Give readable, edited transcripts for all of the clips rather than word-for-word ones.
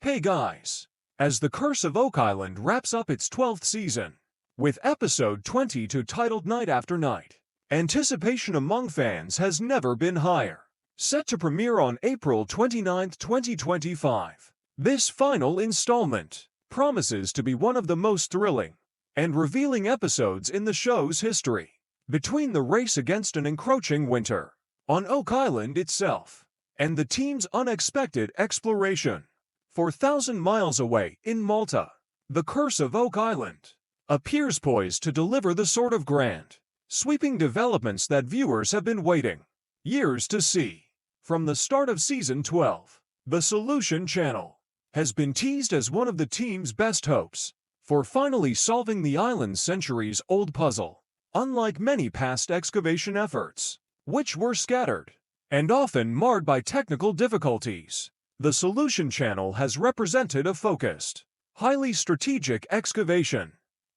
Hey guys! As The Curse of Oak Island wraps up its 12th season, with episode 22 titled Night After Night, anticipation among fans has never been higher. Set to premiere on April 29, 2025, this final installment promises to be one of the most thrilling and revealing episodes in the show's history. Between the race against an encroaching winter on Oak Island itself and the team's unexpected exploration 4,000 miles away in Malta, The Curse of Oak Island appears poised to deliver the sort of grand, sweeping developments that viewers have been waiting years to see. From the start of Season 12, the Solution Channel has been teased as one of the team's best hopes for finally solving the island's centuries-old puzzle. Unlike many past excavation efforts, which were scattered and often marred by technical difficulties, the Solution Channel has represented a focused, highly strategic excavation.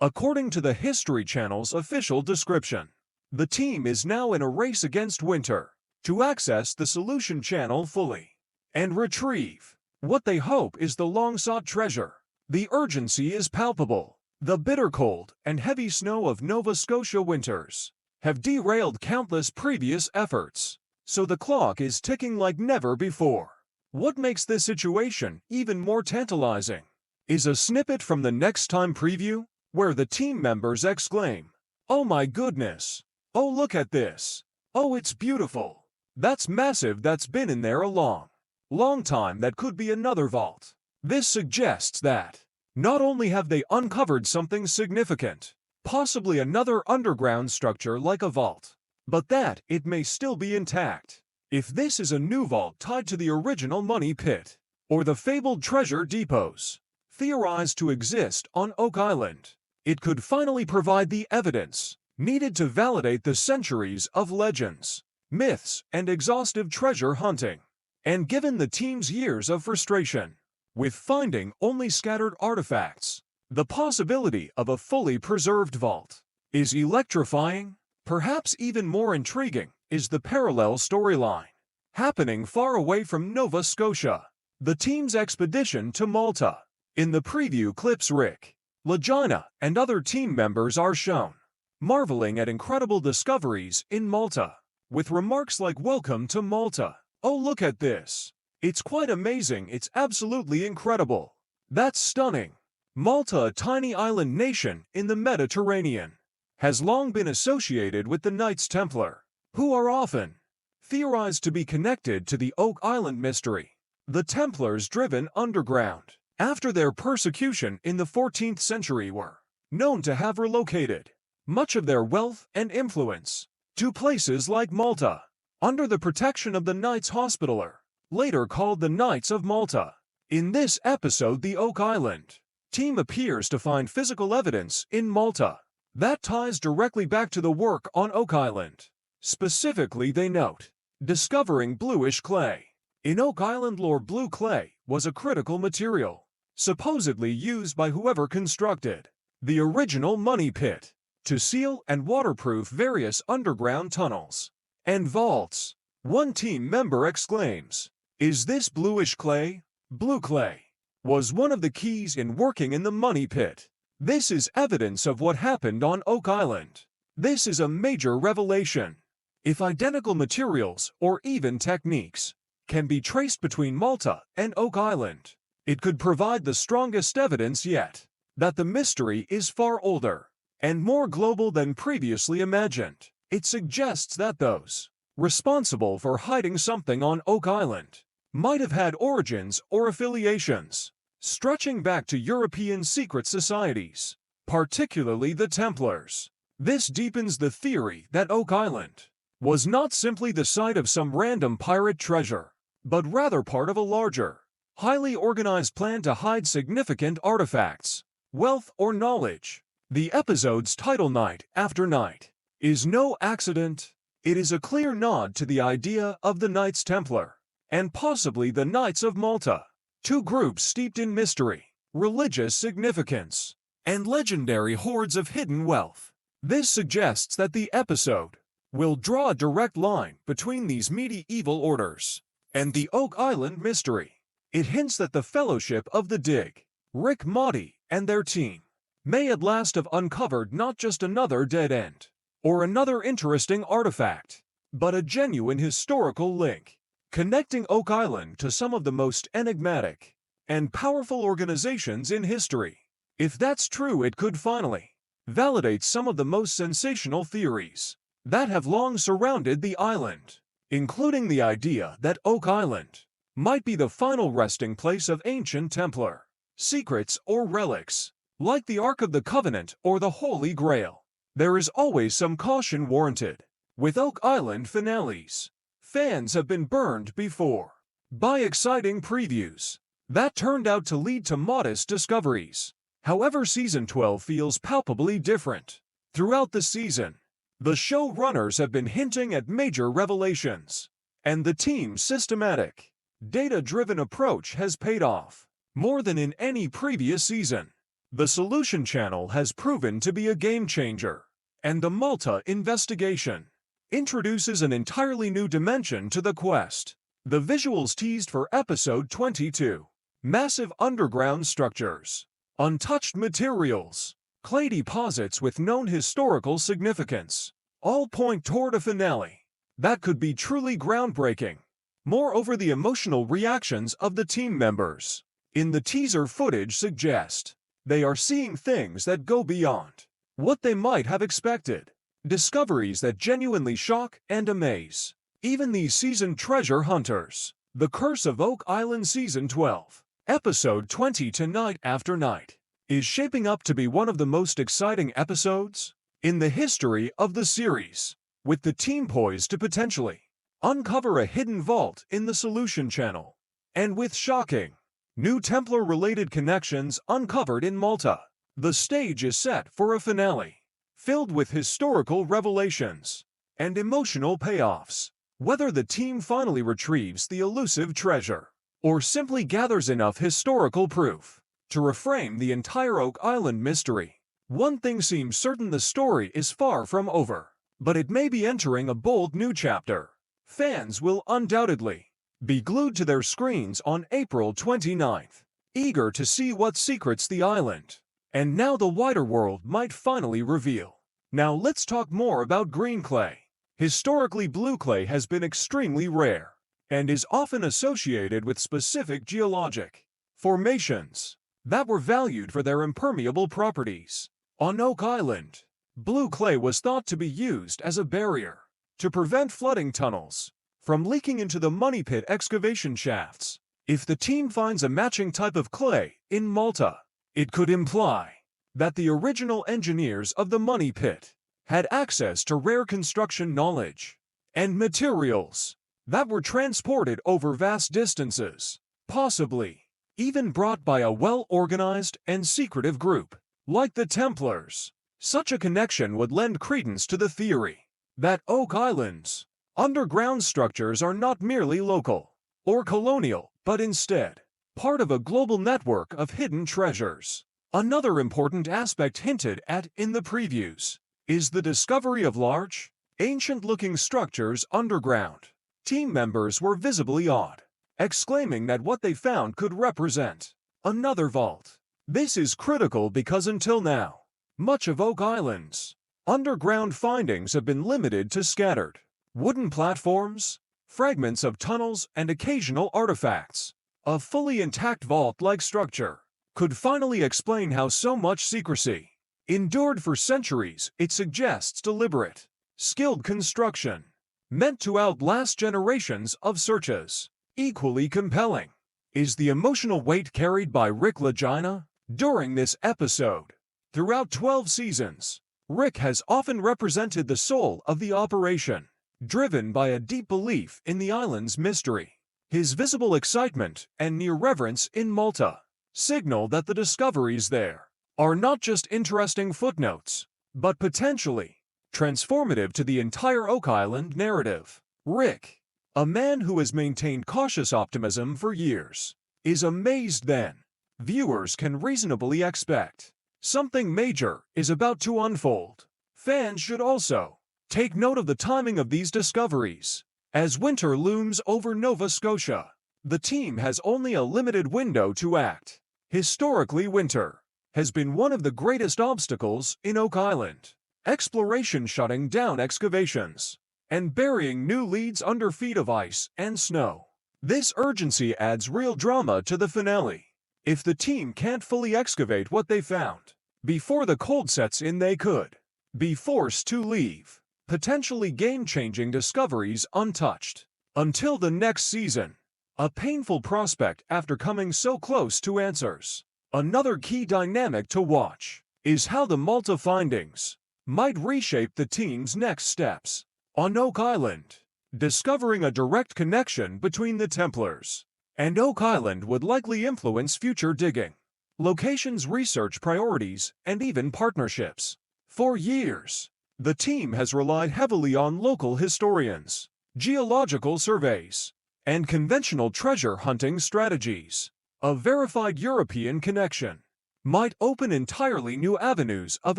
According to the History Channel's official description, the team is now in a race against winter to access the Solution Channel fully and retrieve what they hope is the long-sought treasure. The urgency is palpable. The bitter cold and heavy snow of Nova Scotia winters have derailed countless previous efforts, so the clock is ticking like never before. What makes this situation even more tantalizing is a snippet from the Next Time preview, where the team members exclaim, "Oh my goodness! Oh look at this! Oh it's beautiful! That's massive, that's been in there a long time, that could be another vault." This suggests that not only have they uncovered something significant, possibly another underground structure like a vault, but that it may still be intact. If this is a new vault tied to the original money pit, or the fabled treasure depots theorized to exist on Oak Island, it could finally provide the evidence needed to validate the centuries of legends, myths, and exhaustive treasure hunting. And given the team's years of frustration with finding only scattered artifacts, the possibility of a fully preserved vault is electrifying. Perhaps even more intriguing is the parallel storyline happening far away from Nova Scotia, the team's expedition to Malta. In the preview clips, Rick, Legina, and other team members are shown marveling at incredible discoveries in Malta, with remarks like, "Welcome to Malta. Oh look at this. It's quite amazing, it's absolutely incredible. That's stunning." Malta, a tiny island nation in the Mediterranean, has long been associated with the Knights Templar, who are often theorized to be connected to the Oak Island mystery. The Templars, driven underground after their persecution in the 14th century, were known to have relocated much of their wealth and influence to places like Malta, under the protection of the Knights Hospitaller, later called the Knights of Malta. In this episode, the Oak Island team appears to find physical evidence in Malta that ties directly back to the work on Oak Island. Specifically, they note discovering bluish clay. In Oak Island lore, blue clay was a critical material, supposedly used by whoever constructed the original money pit to seal and waterproof various underground tunnels and vaults. One team member exclaims, "Is this bluish clay?" Blue clay was one of the keys in working in the money pit. This is evidence of what happened on Oak Island. This is a major revelation. If identical materials or even techniques can be traced between Malta and Oak Island, it could provide the strongest evidence yet that the mystery is far older and more global than previously imagined. It suggests that those responsible for hiding something on Oak Island might have had origins or affiliations stretching back to European secret societies, particularly the Templars. This deepens the theory that Oak Island was not simply the site of some random pirate treasure, but rather part of a larger, highly organized plan to hide significant artifacts, wealth, or knowledge. The episode's title, Night After Night, is no accident. It is a clear nod to the idea of the Knights Templar, and possibly the Knights of Malta, two groups steeped in mystery, religious significance, and legendary hoards of hidden wealth. This suggests that the episode will draw a direct line between these medieval orders and the Oak Island mystery. It hints that the Fellowship of the Dig, Rick Motti, and their team may at last have uncovered not just another dead end, or another interesting artifact, but a genuine historical link, connecting Oak Island to some of the most enigmatic and powerful organizations in history. If that's true, it could finally validate some of the most sensational theories that have long surrounded the island, including the idea that Oak Island might be the final resting place of ancient Templar secrets or relics, like the Ark of the Covenant or the Holy Grail. There is always some caution warranted with Oak Island finales. Fans have been burned before by exciting previews that turned out to lead to modest discoveries. However, Season 12 feels palpably different. Throughout the season, the showrunners have been hinting at major revelations, and the team's systematic, data-driven approach has paid off more than in any previous season. The Solution Channel has proven to be a game-changer, and the Malta investigation introduces an entirely new dimension to the quest. The visuals teased for Episode 22, massive underground structures, untouched materials, clay deposits with known historical significance, all point toward a finale that could be truly groundbreaking. Moreover, the emotional reactions of the team members in the teaser footage suggest they are seeing things that go beyond what they might have expected. Discoveries that genuinely shock and amaze even these seasoned treasure hunters. The Curse of Oak Island Season 12, Episode 20 to Night After Night, is shaping up to be one of the most exciting episodes in the history of the series, with the team poised to potentially uncover a hidden vault in the Solution Channel, and with shocking new Templar-related connections uncovered in Malta. The stage is set for a finale filled with historical revelations and emotional payoffs. Whether the team finally retrieves the elusive treasure or simply gathers enough historical proof to reframe the entire Oak Island mystery, one thing seems certain: the story is far from over, but it may be entering a bold new chapter. Fans will undoubtedly be glued to their screens on April 29th, eager to see what secrets the island and now the wider world might finally reveal. Now let's talk more about green clay. Historically, blue clay has been extremely rare and is often associated with specific geologic formations that were valued for their impermeable properties. On Oak Island, blue clay was thought to be used as a barrier to prevent flooding tunnels from leaking into the money pit excavation shafts. If the team finds a matching type of clay in Malta, it could imply that the original engineers of the money pit had access to rare construction knowledge and materials that were transported over vast distances, possibly even brought by a well-organized and secretive group like the Templars. Such a connection would lend credence to the theory that Oak Island's underground structures are not merely local or colonial, but instead part of a global network of hidden treasures. Another important aspect hinted at in the previews is the discovery of large, ancient-looking structures underground. Team members were visibly awed, exclaiming that what they found could represent another vault. This is critical because until now, much of Oak Island's underground findings have been limited to scattered wooden platforms, fragments of tunnels, and occasional artifacts. A fully intact vault-like structure could finally explain how so much secrecy endured for centuries. It suggests deliberate, skilled construction meant to outlast generations of searches. Equally compelling is the emotional weight carried by Rick Lagina during this episode. Throughout 12 seasons, Rick has often represented the soul of the operation, driven by a deep belief in the island's mystery. His visible excitement and near reverence in Malta signal that the discoveries there are not just interesting footnotes, but potentially transformative to the entire Oak Island narrative. Rick, a man who has maintained cautious optimism for years, is amazed then. Viewers can reasonably expect something major is about to unfold. Fans should also take note of the timing of these discoveries. As winter looms over Nova Scotia, the team has only a limited window to act. Historically, winter has been one of the greatest obstacles in Oak Island. Exploration shutting down excavations and burying new leads under feet of ice and snow. This urgency adds real drama to the finale. If the team can't fully excavate what they found before the cold sets in, they could be forced to leave, potentially game-changing discoveries untouched. Until the next season, a painful prospect after coming so close to answers. Another key dynamic to watch is how the Malta findings might reshape the team's next steps. On Oak Island, discovering a direct connection between the Templars and Oak Island would likely influence future digging, locations, research priorities, and even partnerships. For years, the team has relied heavily on local historians, geological surveys, and conventional treasure hunting strategies. A verified European connection might open entirely new avenues of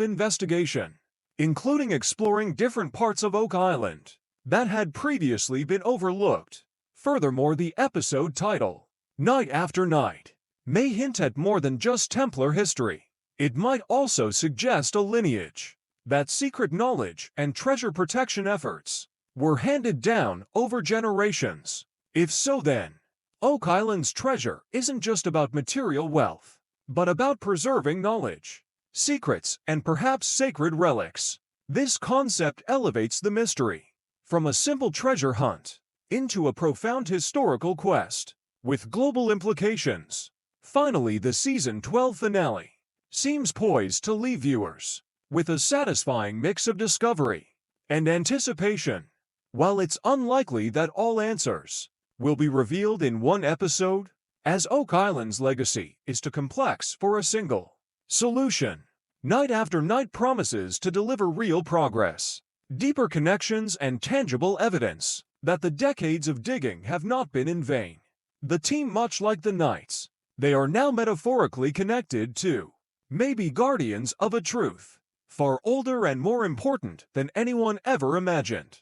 investigation, including exploring different parts of Oak Island that had previously been overlooked. Furthermore, the episode title, Night After Night, may hint at more than just Templar history. It might also suggest a lineage that secret knowledge and treasure protection efforts were handed down over generations. If so, then Oak Island's treasure isn't just about material wealth, but about preserving knowledge, secrets, and perhaps sacred relics. This concept elevates the mystery from a simple treasure hunt into a profound historical quest with global implications. Finally, the Season 12 finale seems poised to leave viewers with a satisfying mix of discovery and anticipation. While it's unlikely that all answers will be revealed in one episode, as Oak Island's legacy is too complex for a single solution, Night After Night promises to deliver real progress, deeper connections, and tangible evidence that the decades of digging have not been in vain. The team, much like the Knights, they are now metaphorically connected to, maybe guardians of a truth far older and more important than anyone ever imagined.